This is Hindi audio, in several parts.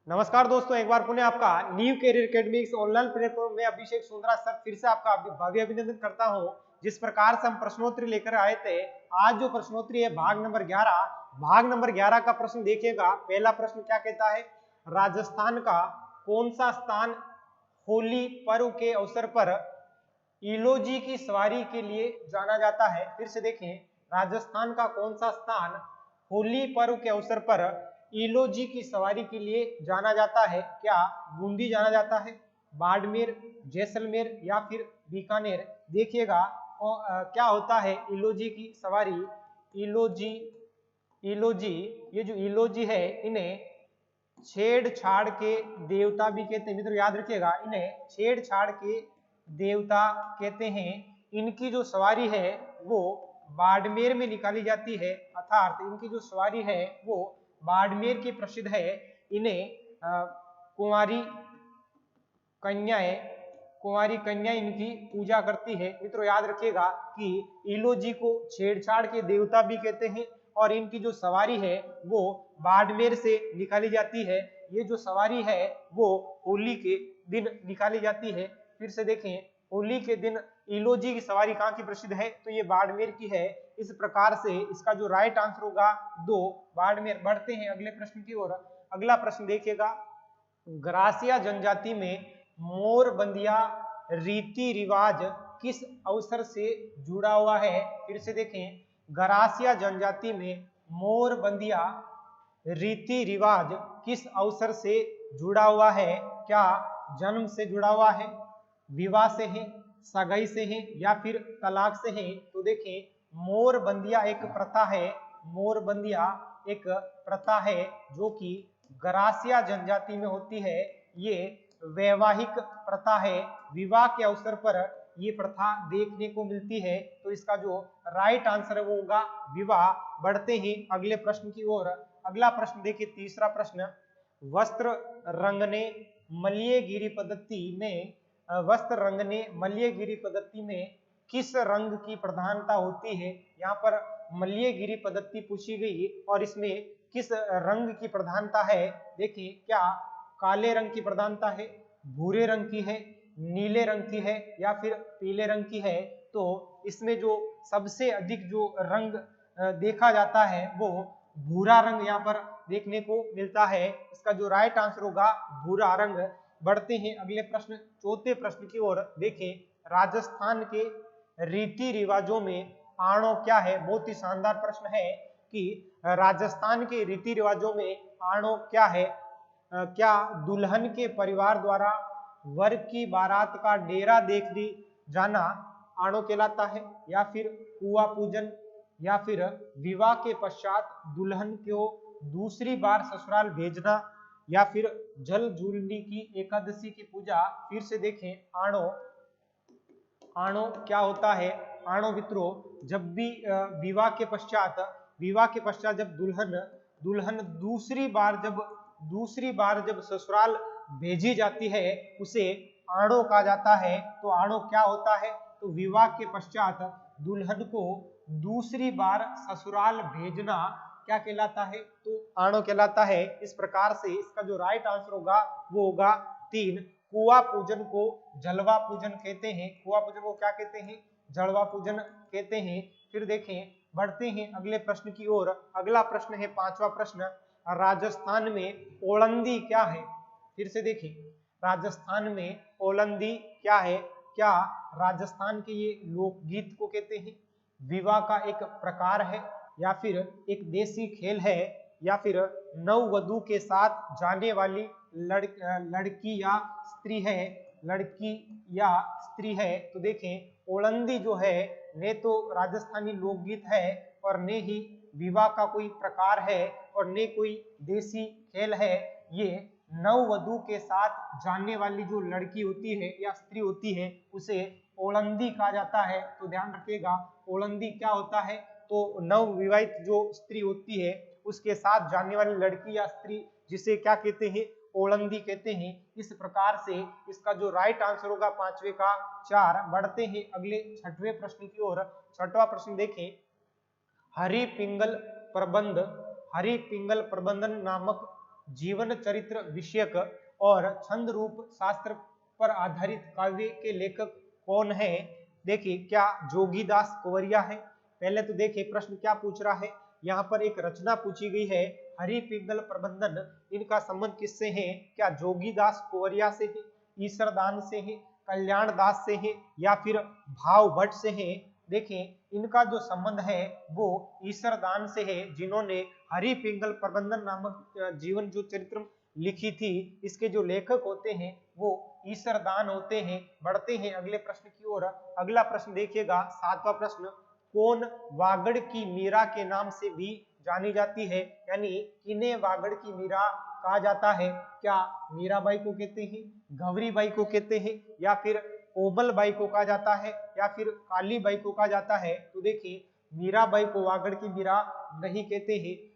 नमस्कार दोस्तों, एक बार पुनः आपका new career academics online platform में अभिषेक सुंदरा सर फिर से आपका भव्य अभिनंदन करता हूं। जिस प्रकार से हम प्रश्नोत्तरी लेकर आए थे, आज जो प्रश्नोत्तरी है भाग नंबर 11, भाग नंबर 11 का प्रश्न देखिएगा। पहला प्रश्न क्या कहता है, राजस्थान का कौन सा स्थान होली पर्व के अवसर पर इलोजी की सवारी के लिए जाना जाता है। फिर से देखें, राजस्थान का कौन सा स्थान होली पर्व के अवसर पर इलोजी की सवारी के लिए जाना जाता है। क्या बूंदी जाना जाता है, बाड़मेर, जैसलमेर या फिर बीकानेर। देखिएगा क्या होता है इलोजी की सवारी। इलोजी इलोजी ये जो इलोजी है, इन्हें छेड़छाड़ के देवता भी कहते हैं। मित्रों याद रखिएगा, इन्हें छेड़छाड़ के देवता कहते हैं। इनकी जो सवारी है वो बाड़मेर में निकाली जाती है, अर्थात इनकी जो सवारी है वो बाड़मेर की प्रसिद्ध है। इन्हें कुंवारी कन्याएं इनकी पूजा करती है। मित्रों याद रखिएगा कि इलोजी को छेड़छाड़ के देवता भी कहते हैं और इनकी जो सवारी है वो बाड़मेर से निकाली जाती है। ये जो सवारी है वो होली के दिन निकाली जाती है। फिर से देखें, होली के दिन इलोजी की सवारी कहाँ की प्रसिद्ध है, तो ये बाड़मेर की है। इस प्रकार से इसका जो राइट आंसर होगा 2, बाड़मेर। बढ़ते हैं अगले प्रश्न की ओर। अगला प्रश्न देखिएगा, गरासिया जनजाति में मोरबंदिया रीति रिवाज किस अवसर से जुड़ा हुआ है। फिर से देखें, गरासिया जनजाति में मोरबंदिया रीति रिवाज किस अवसर से जुड़ा हुआ है। क्या जन्म से जुड़ा हुआ है, विवाह से है, सगाई से है या फिर तलाक से है। तो देखें, मोरबंदिया एक प्रथा है, मोरबंदिया एक प्रथा है जो कि गरासिया जनजाति में होती है। ये वैवाहिक प्रथा है, विवाह के अवसर पर ये प्रथा देखने को मिलती है। तो इसका जो राइट आंसर है वो होगा विवाह। बढ़ते ही अगले प्रश्न की ओर। अगला प्रश्न देखिए, तीसरा प्रश्न, वस्त्र रंगने मल्यगिरी पद्धति में मल्यगिरी पद्धति में किस रंग की प्रधानता होती है। यहाँ पर मल्यगिरी पद्धति पूछी गई और इसमें किस रंग की प्रधानता है। देखिए, क्या काले रंग की प्रधानता है, भूरे रंग की है, नीले रंग की है या फिर पीले रंग की है। तो इसमें जो सबसे अधिक जो रंग देखा जाता है वो भूरा रंग यहाँ पर देखने को मिलता है। इसका जो राइट आंसर होगा भूरा रंग। बढ़ते हैं अगले प्रश्न, चौथे प्रश्न की ओर। देखें, राजस्थान के रीति रिवाजों में आणो क्या है। बहुत ही शानदार प्रश्न है कि राजस्थान के रीति रिवाजों में आणो क्या है। क्या दुल्हन के परिवार द्वारा वर की बारात का डेरा देखने जाना आणो कहलाता है, या फिर कुआं पूजन, या फिर विवाह के पश्चात दुल्हन को दूसरी बार ससुराल भेजना, या फिर जल झूलने की एकादशी की पूजा। फिर से देखें, आणो क्या होता है। आणो मित्रों, जब भी विवाह के पश्चात जब दुल्हन दूसरी बार जब ससुराल भेजी जाती है उसे आणो कहा जाता है। तो आणो क्या होता है, तो विवाह के पश्चात दुल्हन को दूसरी बार ससुराल भेजना क्या कहलाता है, तो आणो कहलाता है। इस प्रकार से इसका जो राइट आंसर होगा वो होगा 3, कुआं पूजन को जलवा पूजन कहते हैं। कुआं पूजन को क्या कहते हैं, जलवा पूजन कहते हैं। फिर देखें, बढ़ते हैं अगले प्रश्न की ओर। अगला प्रश्न है पांचवा प्रश्न, राजस्थान में ओलंदी क्या है। फिर से देखें, राजस्थान में ओलंदी क्या है। क्या राजस्थान के ये लोकगीत को कहते हैं, विवाह का एक प्रकार है, या फिर एक देसी खेल है, या फिर नववधु के साथ जाने वाली लड़की या स्त्री है। तो देखें, ओलंदी जो है ने तो राजस्थानी लोकगीत है और ने ही विवाह का कोई प्रकार है और ने कोई देसी खेल है। ये नववधु के साथ जानने वाली जो लड़की होती है या स्त्री होती है उसे ओलंदी कहा जाता है। तो ध्यान रखिएगा, ओलंदी क्या होता है, तो नवविवाहित जो स्त्री होती है उसके साथ जानने वाली लड़की या स्त्री, जिसे क्या कहते हैं, ओलंदी कहते हैं। इस प्रकार से इसका जो राइट आंसर होगा पांचवे का 4। बढ़ते हैं अगले छठवें प्रश्न की ओर। छठवां प्रश्न देखें, हरिपिंगल प्रबंधन नामक जीवन चरित्र विषयक और छंद रूप शास्त्र पर आधारित काव्य के लेखक कौन है? देखिए, क्या जोगीदास कुंवरिया है? पहले तो देखिए प्रश्न क्या पूछ रहा है, यहाँ पर एक रचना पूछी गई है हरि पिंगल प्रबंधन, इनका संबंध किससे है? क्या जोगीदास कुंवरिया से है, ईश्वरदान से है, कल्याण दास से है, या फिर भाव भट्ट से है? देखें, इनका जो संबंध है वो ईश्वरदान से है, जिन्होंने हरि पिंगल प्रबंधन नामक जीवन जो चरित्र लिखी थी। इसके जो लेखक होते हैं वो ईश्वरदान होते हैं। बढ़ते हैं अगले प्रश्न की ओर। अगला प्रश्न देखिएगा, 7वां प्रश्न, कौन वागड़ की मीरा के नाम से भी जानी जाती है? यानी किन्हें वागड़ की मीरा कहा जाता है? क्या मीराबाई को कहते हैं, गौरीबाई को कहते हैं, या फिर कोमलबाई को कहा जाता है, या फिर कालीबाई को कहा जाता है? तो देखिए, मीराबाई को वागड़ की मीरा नहीं कहते हैं,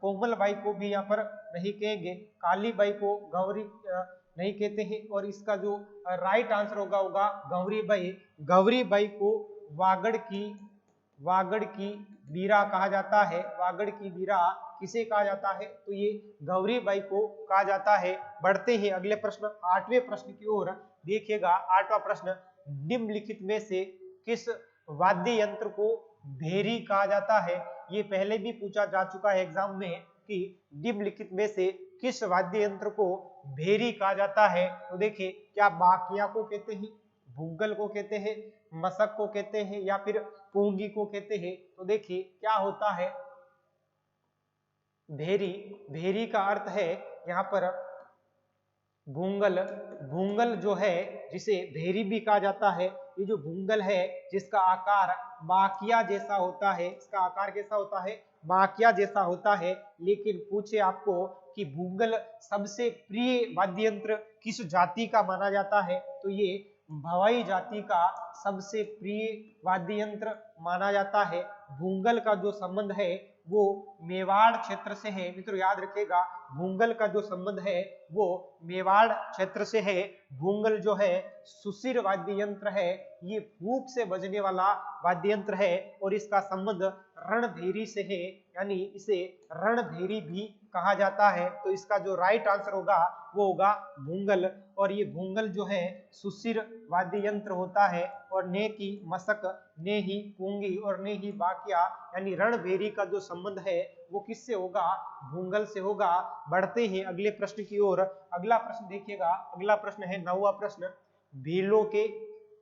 कोमलबाई को भी यहाँ पर नहीं कहेंगे, कालीबाई को गौरी नहीं कहते हैं, और इसका जो राइट आंसर होगा गौरीबाई। गौरीबाई को वागड़ की वीरा कहा जाता है। वागड़ की वीरा किसे कहा जाता है? तो ये गौरीबाई को कहा जाता है। बढ़ते हैं अगले प्रश्न, 8वें प्रश्न की ओर। देखिएगा 8वां प्रश्न, निम्नलिखित में से किस वाद्य यंत्र को भेरी कहा जाता है? ये पहले भी पूछा जा चुका है एग्जाम में कि निम्नलिखित में से किस वाद्य यंत्र को भेरी कहा जाता है? तो देखिए, क्या बाकिया को कहते हैं, भूगल को कहते हैं, मसक को कहते हैं, या फिर पूंगी को कहते हैं? तो देखिए क्या होता है भेरी। भेरी का अर्थ है यहाँ पर भूंगल। भूंगल जो है जिसे भेरी भी कहा जाता है, ये जो भूंगल है जिसका आकार बाकिया जैसा होता है, इसका आकार कैसा होता है? बाकिया जैसा होता है। लेकिन पूछे आपको कि भूंगल सबसे प्रिय वाद्य यंत्र किस जाति का माना जाता है? तो ये भवाई जाति का सबसे प्रिय वाद्य यंत्र माना जाता है। भूंगल का जो संबंध है वो मेवाड़ क्षेत्र से है। मित्रों याद रखिएगा, भूंगल का जो संबंध है वो मेवाड़ क्षेत्र से है। भूंगल जो है सुशिर वाद्य यंत्र है, ये फूंक से बजने वाला वाद्य यंत्र है, और इसका संबंध रणभेरी से है, यानी इसे रणभेरी भी कहा जाता है। तो इसका जो राइट आंसर होगा वो होगा भूंगल। और ये भूंगल जो है सुशिर वाद्य यंत्र होता है, और ने की मसक, ने ही पूंगी और ने ही बाकिया, यानी रणभेरी का जो संबंध है वो किससे होगा? भूंगल से होगा। बढ़ते हैं अगले प्रश्न की ओर। अगला प्रश्न देखिएगा, अगला प्रश्न है 9वां प्रश्न, भीलों के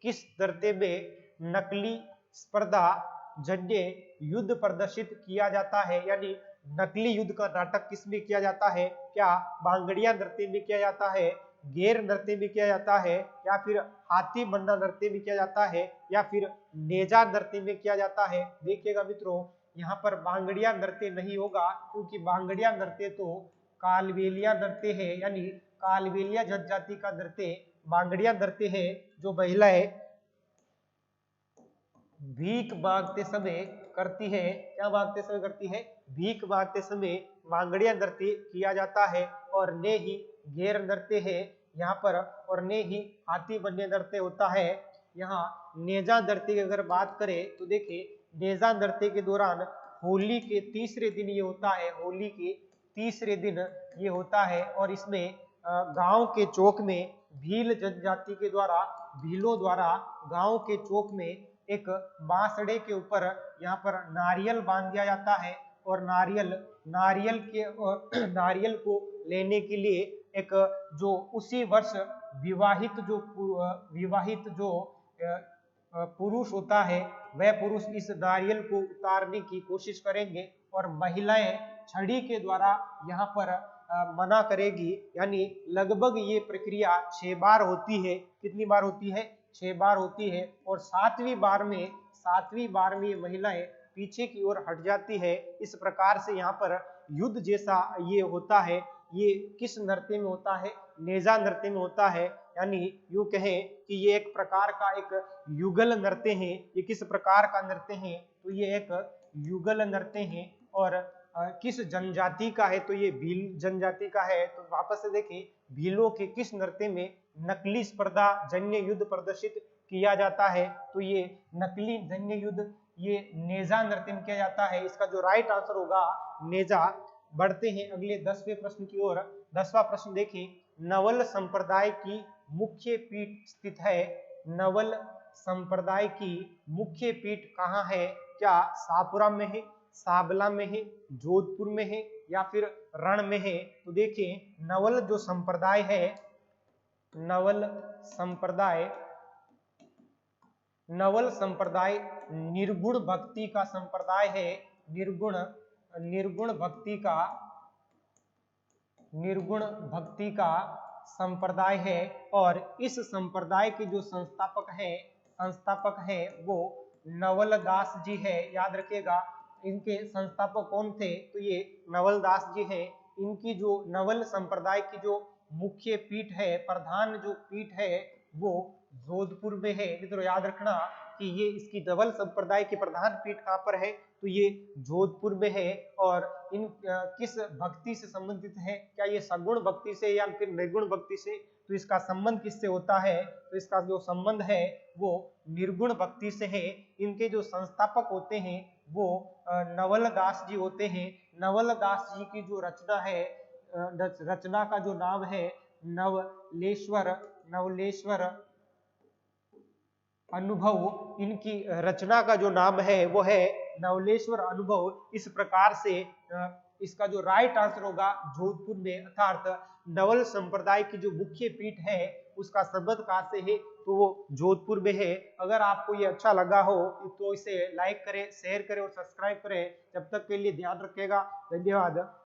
किस दर्ते में नकली स्पर्धा जन्य युद्ध प्रदर्शित किया जाता है? यानी नकली युद्ध का नाटक किसमें किया जाता है? क्या बांगड़िया नृत्य में किया जाता है, गैर नृत्य में किया जाता है, या फिर हाथी मन्ना नृत्य में किया जाता है, या फिर नेजा नृत्य में किया जाता है? देखिएगा मित्रों, यहाँ पर बांगड़िया नृत्य नहीं होगा, क्योंकि बांगड़िया नृत्य तो कालबेलिया नृत्य है, यानी कालबेलिया जनजाति का नृत्य बांगड़िया नृत्य है, जो महिलाएं भीख मांगते समय करती है। क्या मांगते समय करती है? भीख मांगते समय बांगड़िया नृत्य किया जाता है। और ने ही गैर नृत्य है यहाँ पर, और ने ही हाथी बनने नृत्य होता है। यहाँ नेजा नृत्य की अगर बात करें तो देखिए, नेजा नृत्य के दौरान होली के तीसरे दिन ये होता है, होली के तीसरे दिन ये होता है, और इसमें गांव के चौक में भील जनजाति के द्वारा, भीलों द्वारा गांव के चौक में एक बांसड़े के ऊपर यहाँ पर नारियल बांध दिया जाता है, और नारियल को लेने के लिए एक जो उसी वर्ष विवाहित जो पुरुष होता है, वह पुरुष इस नारियल को उतारने की कोशिश करेंगे, और महिलाएं छड़ी के द्वारा यहाँ पर मना करेगी। यानी लगभग ये प्रक्रिया 6 बार होती है। कितनी बार होती है? 6 बार होती है। और 7वीं बार में महिलाएं पीछे की ओर हट जाती है। इस प्रकार से यहाँ पर युद्ध जैसा ये होता है। ये किस नृत्य में होता है? नेजा नृत्य में होता है। यानी यूं कहें कि ये एक प्रकार का एक युगल नृत्य है। ये किस प्रकार का नृत्य है? तो ये एक युगल नृत्य है। और किस जनजाति का है? तो ये भील जनजाति का है। तो वापस से देखें, भीलों के किस नृत्य में नकली स्पर्धा जन्य युद्ध प्रदर्शित किया जाता है? तो ये नकली जन्य युद्ध ये नेजा नृत्य में किया जाता है। इसका जो राइट आंसर होगा नेजा बढ़ते हैं अगले 10वें प्रश्न की ओर। 10वां प्रश्न देखें, नवल संप्रदाय की मुख्य पीठ स्थित है। नवल संप्रदाय की मुख्य पीठ कहाँ है? क्या शाहपुरा में है, साबला में है, जोधपुर में है या फिर रण में है? तो देखिए नवल जो संप्रदाय है, नवल संप्रदाय निर्गुण भक्ति का संप्रदाय है। निर्गुण भक्ति का संप्रदाय है। और इस संप्रदाय के जो संस्थापक है वो नवल दास जी है। याद रखिएगा, इनके संस्थापक कौन थे? तो ये नवल दास जी है। इनकी जो नवल संप्रदाय की जो मुख्य पीठ है, प्रधान जो पीठ है वो जोधपुर में है। मित्रों याद रखना कि ये इसकी नवल संप्रदाय की प्रधान पीठ कहाँ पर है? तो ये जोधपुर में है। और इन किस भक्ति से संबंधित है? क्या ये सगुण भक्ति से या फिर निर्गुण भक्ति से? तो इसका संबंध किससे होता है? तो इसका जो संबंध है वो निर्गुण भक्ति से है। इनके जो संस्थापक होते हैं वो नवल दास जी होते हैं। नवल दास जी की जो रचना है, रचना का जो नाम है नवलेश्वर अनुभव। इनकी रचना का जो नाम है वो है नवलेश्वर अनुभव। इस प्रकार से इसका जो राइट आंसर होगा जोधपुर में, अर्थात नवल संप्रदाय की जो मुख्य पीठ है उसका संबंध कहाँ से है? तो वो जोधपुर में है। अगर आपको ये अच्छा लगा हो तो इसे लाइक करें, शेयर करें और सब्सक्राइब करें। जब तक के लिए ध्यान रखिएगा। धन्यवाद।